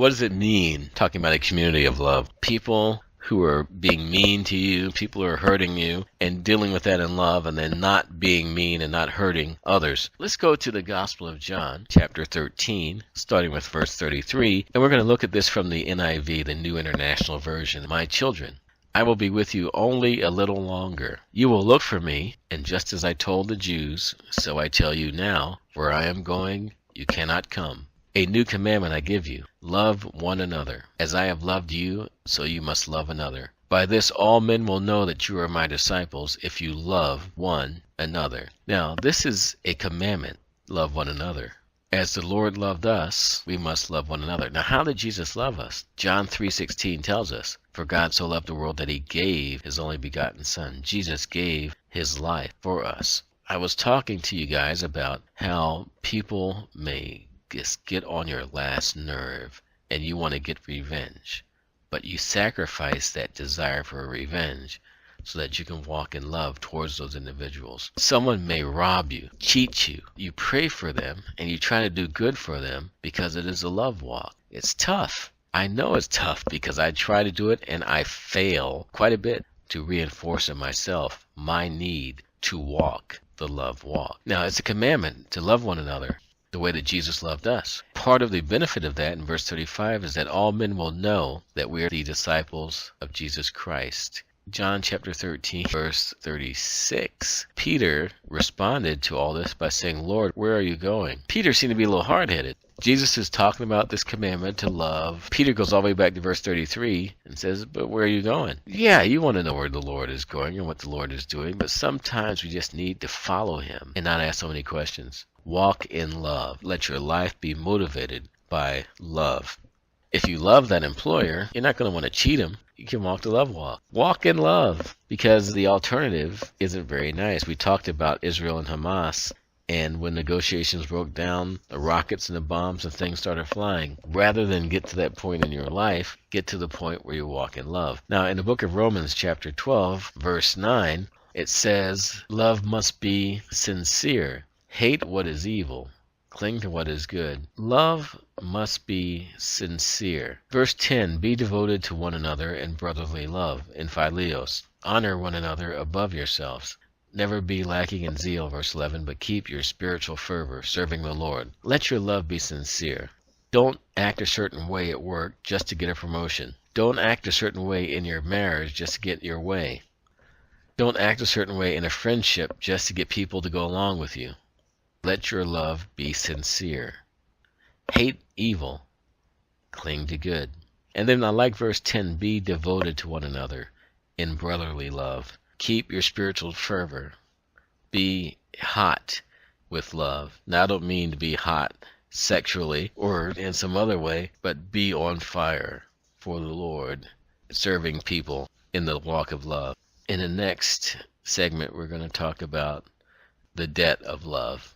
What does it mean talking about a community of love? People who are being mean to you, people who are hurting you, and dealing with that in love, and then not being mean and not hurting others. Let's go to the Gospel of John, chapter 13, starting with verse 33, and we're going to look at this from the NIV, the New International Version. My children, I will be with you only a little longer. You will look for me, and just as I told the Jews, so I tell you now, where I am going, you cannot come. A new commandment I give you, love one another. As I have loved you, so you must love another. By this all men will know that you are my disciples, if you love one another. Now, this is a commandment, love one another. As the Lord loved us, we must love one another. Now, how did Jesus love us? John 3:16 tells us, for God so loved the world that he gave his only begotten Son. Jesus gave his life for us. I was talking to you guys about how people may just get on your last nerve and you want to get revenge, but you sacrifice that desire for revenge so that you can walk in love towards those individuals. Someone may rob you, cheat you. You pray for them and you try to do good for them because it is a love walk. It's tough. I know it's tough because I try to do it and I fail quite a bit to reinforce in myself my need to walk the love walk. Now, it's a commandment to love one another the way that Jesus loved us. Part of the benefit of that in verse 35 is that all men will know that we are the disciples of Jesus Christ. John chapter 13, verse 36. Peter responded to all this by saying, Lord, where are you going? Peter seemed to be a little hard-headed. Jesus is talking about this commandment to love. Peter goes all the way back to verse 33 and says, but where are you going? Yeah, you want to know where the Lord is going and what the Lord is doing, but sometimes we just need to follow him and not ask so many questions. Walk in love. Let your life be motivated by love. If you love that employer, you're not going to want to cheat him. You can walk the love walk. Walk in love, because the alternative isn't very nice. We talked about Israel and Hamas, and when negotiations broke down, the rockets and the bombs and things started flying. Rather than get to that point in your life, get to the point where you walk in love. Now, in the book of Romans chapter 12, verse 9, it says, love must be sincere. Hate what is evil. Cling to what is good. Love must be sincere. Verse 10, be devoted to one another in brotherly love, in philios. Honor one another above yourselves. Never be lacking in zeal, verse 11, but keep your spiritual fervor, serving the Lord. Let your love be sincere. Don't act a certain way at work just to get a promotion. Don't act a certain way in your marriage just to get your way. Don't act a certain way in a friendship just to get people to go along with you. Let your love be sincere. Hate evil. Cling to good. And then I like verse 10, be devoted to one another in brotherly love. Keep your spiritual fervor. Be hot with love. Now, I don't mean to be hot sexually or in some other way, but be on fire for the Lord, serving people in the walk of love. In the next segment, we're going to talk about the debt of love.